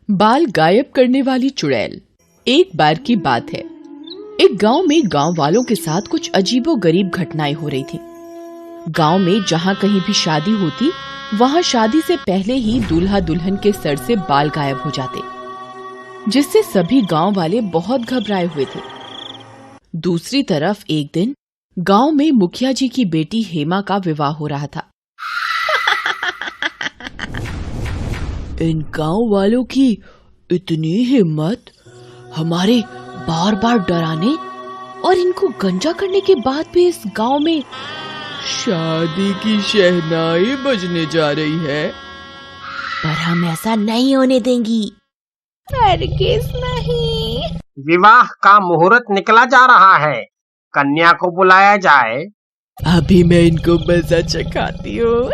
बाल गायब करने वाली चुड़ैल। एक बार की बात है, एक गांव में गांव वालों के साथ कुछ अजीबोगरीब घटनाएं हो रही थी। गांव में जहां कहीं भी शादी होती, वहां शादी से पहले ही दूल्हा दुल्हन के सर से बाल गायब हो जाते, जिससे सभी गांव वाले बहुत घबराए हुए थे। दूसरी तरफ एक दिन गांव में मुखिया जी की बेटी हेमा का विवाह हो रहा था। इन गांव वालों की इतनी हिम्मत, हमारे बार बार डराने और इनको गंजा करने के बाद भी इस गांव में शादी की शहनाई बजने जा रही है। पर हम ऐसा नहीं होने देंगी, हरगिज़ नहीं। विवाह का मुहूर्त निकला जा रहा है, कन्या को बुलाया जाए। अभी मैं इनको मजा चखाती हूँ।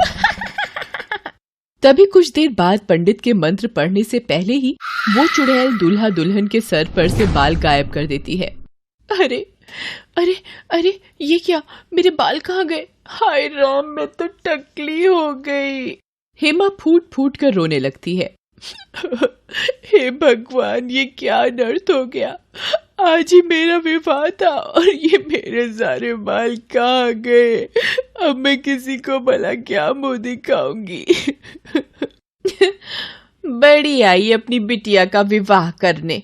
तभी कुछ देर बाद पंडित के मंत्र पढ़ने से पहले ही वो चुड़ैल दूल्हा दुल्हन के सर पर से बाल गायब कर देती है। अरे अरे अरे, ये क्या, मेरे बाल कहाँ गए? हाय राम, मैं तो टकली हो गई। हेमा फूट फूट कर रोने लगती है। हे भगवान, ये क्या अनर्थ हो गया। आज ही मेरा विवाह था और ये मेरे सारे बाल कहाँ गए। अब मैं किसी को भला क्या मुंह दिखाऊंगी। बड़ी आई अपनी बिटिया का विवाह करने।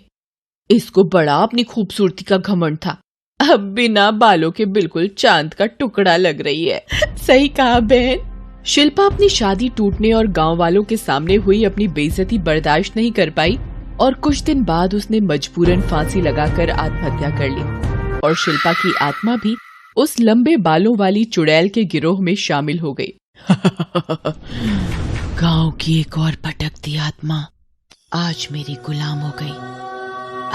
इसको बड़ा अपनी खूबसूरती का घमंड था, अब बिना बालों के बिल्कुल चांद का टुकड़ा लग रही है। सही कहा बहन। शिल्पा अपनी शादी टूटने और गांव वालों के सामने हुई अपनी बेइज्जती बर्दाश्त नहीं कर पाई और कुछ दिन बाद उसने मजबूरन फांसी लगाकर आत्महत्या कर ली और शिल्पा की आत्मा भी उस लंबे बालों वाली चुड़ैल के गिरोह में शामिल हो गई। गांव की एक और भटकती आत्मा आज मेरी गुलाम हो गई।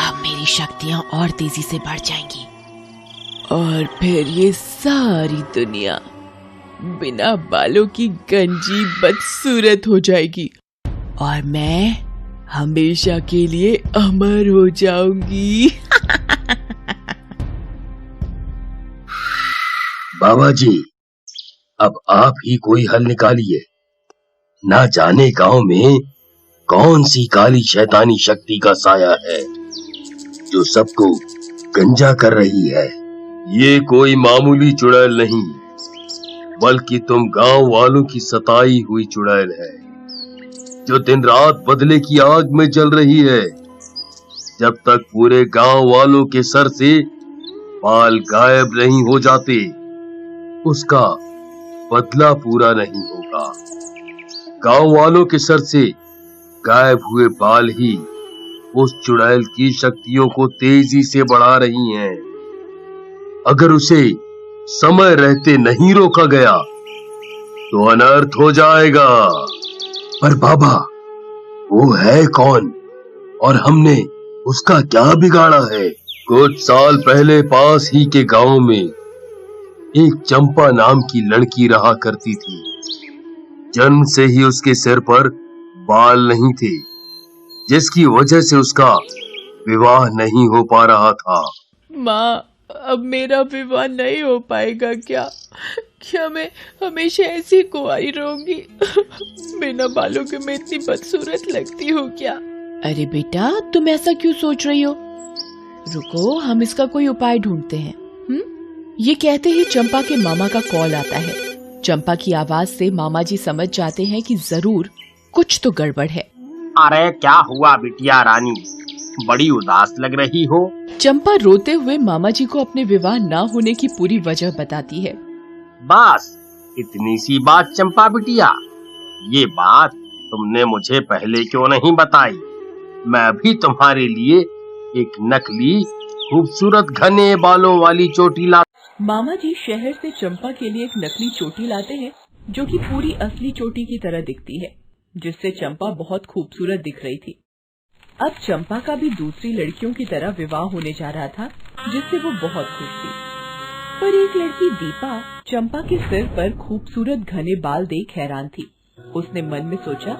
अब मेरी शक्तियां और तेजी से बढ़ जाएंगी और फिर ये सारी दुनिया बिना बालों की गंजी बदसूरत हो जाएगी और मैं हमेशा के लिए अमर हो जाऊंगी। बाबा जी, अब आप ही कोई हल निकालिए। ना जाने गांव में कौन सी काली शैतानी शक्ति का साया है जो सबको गंजा कर रही है। ये कोई मामूली चुड़ैल नहीं, बल्कि तुम गांव वालों की सताई हुई चुड़ैल है, जो दिन रात बदले की आग में जल रही है। जब तक पूरे गांव वालों के सर से बाल गायब नहीं हो जाते, उसका बदला पूरा नहीं होगा। गांव वालों के सर से गायब हुए बाल ही उस चुड़ैल की शक्तियों को तेजी से बढ़ा रही हैं। अगर उसे समय रहते नहीं रोका गया तो अनर्थ हो जाएगा। पर बाबा, वो है कौन और हमने उसका क्या बिगाड़ा है? कुछ साल पहले पास ही के गांव में एक चंपा नाम की लड़की रहा करती थी। जन्म से ही उसके सिर पर बाल नहीं थे, जिसकी वजह से उसका विवाह नहीं हो पा रहा था। माँ, अब मेरा विवाह नहीं हो पाएगा क्या? क्या मैं हमेशा ऐसी कुंवारी रहूंगी? बिना बालों के मैं इतनी बदसूरत लगती हूँ क्या? अरे बेटा, तुम ऐसा क्यों सोच रही हो? रुको, हम इसका कोई उपाय ढूंढते हैं। ये कहते ही चंपा के मामा का कॉल आता है। चंपा की आवाज से मामा जी समझ जाते हैं कि जरूर कुछ तो गड़बड़ है। अरे क्या हुआ बिटिया रानी, बड़ी उदास लग रही हो? चंपा रोते हुए मामा जी को अपने विवाह न होने की पूरी वजह बताती है। बस इतनी सी बात चंपा बिटिया, ये बात तुमने मुझे पहले क्यों नहीं बताई? मैं भी तुम्हारे लिए एक नकली खूबसूरत घने बालों वाली चोटी ला। मामा जी शहर से चंपा के लिए एक नकली चोटी लाते हैं, जो कि पूरी असली चोटी की तरह दिखती है, जिससे चंपा बहुत खूबसूरत दिख रही थी। अब चंपा का भी दूसरी लड़कियों की तरह विवाह होने जा रहा था, जिससे वो बहुत खुश थी। पर एक लड़की दीपा चंपा के सिर पर खूबसूरत घने बाल देख हैरान थी। उसने मन में सोचा,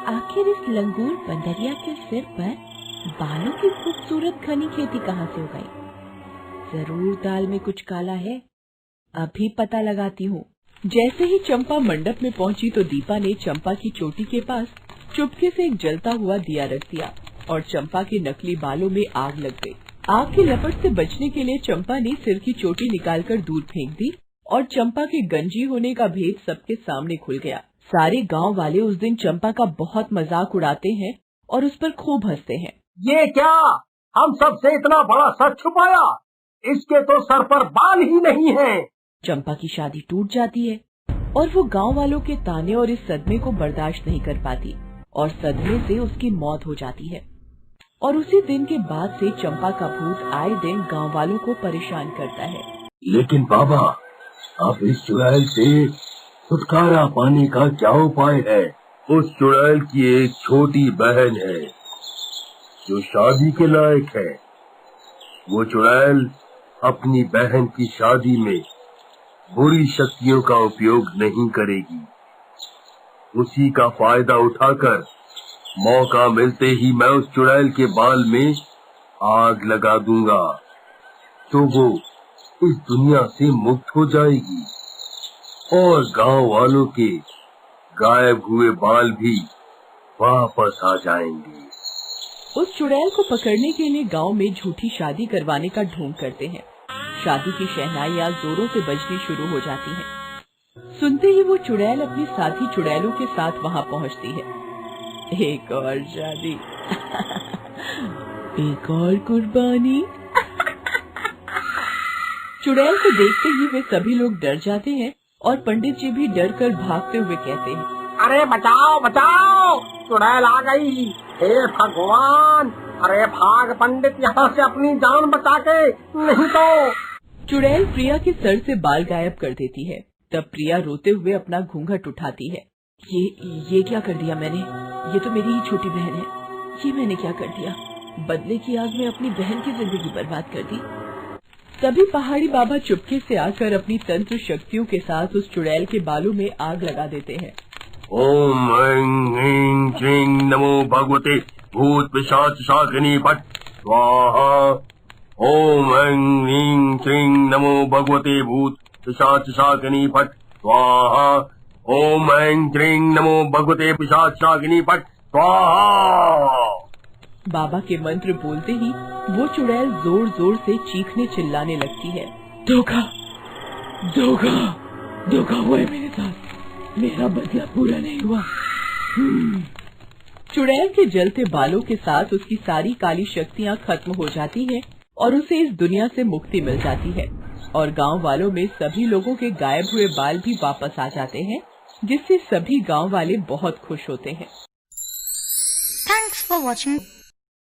आखिर इस लंगूर बंदरिया के सिर पर बालों की खूबसूरत घनी खेती कहाँ से हो गई? जरूर दाल में कुछ काला है, अभी पता लगाती हूँ। जैसे ही चंपा मंडप में पहुंची तो दीपा ने चंपा की चोटी के पास चुपके से एक जलता हुआ दिया रख दिया और चंपा के नकली बालों में आग लग गई। आग की लपट से बचने के लिए चंपा ने सिर की चोटी निकालकर दूर फेंक दी और चंपा के गंजी होने का भेद सबके सामने खुल गया। सारे गांव वाले उस दिन चंपा का बहुत मजाक उड़ाते हैं और उस पर खूब हंसते हैं। ये क्या, हम सबसे इतना बड़ा सच छुपाया? इसके तो सर पर बाल ही नहीं है। चंपा की शादी टूट जाती है और वो गांव वालों के ताने और इस सदमे को बर्दाश्त नहीं कर पाती और सदमे से उसकी मौत हो जाती है। और उसी दिन के बाद से चंपा का भूत आए दिन गांव वालों को परेशान करता है। लेकिन बाबा, अब इस चुड़ैल से छुटकारा पाने का क्या उपाय है? उस चुड़ैल की एक छोटी बहन है जो शादी के लायक है। वो चुड़ैल अपनी बहन की शादी में बुरी शक्तियों का उपयोग नहीं करेगी। उसी का फायदा उठाकर मौका मिलते ही मैं उस चुड़ैल के बाल में आग लगा दूंगा, तो वो इस दुनिया से मुक्त हो जाएगी और गांव वालों के गायब हुए बाल भी वापस आ जाएंगे। उस चुड़ैल को पकड़ने के लिए गांव में झूठी शादी करवाने का ढोंग करते हैं। शादी की शहनाइयां जोरों से बजनी शुरू हो जाती हैं। सुनते ही वो चुड़ैल अपनी साथी चुड़ैलों के साथ वहां पहुंचती है। एक और शादी एक और कुर्बानी। चुड़ैल को देखते ही वे सभी लोग डर जाते हैं और पंडित जी भी डर कर भागते हुए कहते हैं, अरे बचाओ बचाओ, चुड़ैल आ गई। हे भगवान, अरे भाग पंडित यहाँ से अपनी जान बचा के, नहीं तो। चुड़ैल प्रिया के सर से बाल गायब कर देती है। तब प्रिया रोते हुए अपना घूंघट उठाती है। ये क्या कर दिया मैंने? ये तो मेरी ही छोटी बहन है। ये मैंने क्या कर दिया? बदले की आग में अपनी बहन की जिंदगी बर्बाद कर दी। तभी पहाड़ी बाबा चुपके से आकर अपनी तंत्र शक्तियों के साथ उस चुड़ैल के बालों में आग लगा देते हैं। ओम ऐं ह्रीं श्रीं नमो भगवते भूत पिशाच शाकिनी फट स्वाहा। ओम ऐं ह्रीं श्रीं नमो भगवते भूत पिशाच शाकिनी फट स्वाहा। ओम ऐं ह्रीं नमो भगवते पिशाच शाकिनी फट स्वाहा। बाबा के मंत्र बोलते ही वो चुड़ैल जोर जोर से चीखने चिल्लाने लगती है। धोखा धोखा धोखा हुआ है मेरे साथ, मेरा बदला पूरा नहीं हुआ। चुड़ैल के जलते बालों के साथ उसकी सारी काली शक्तियाँ खत्म हो जाती हैं और उसे इस दुनिया से मुक्ति मिल जाती है और गांव वालों में सभी लोगों के गायब हुए बाल भी वापस आ जाते हैं, जिससे सभी गांव वाले बहुत खुश होते हैं। Thanks for watching.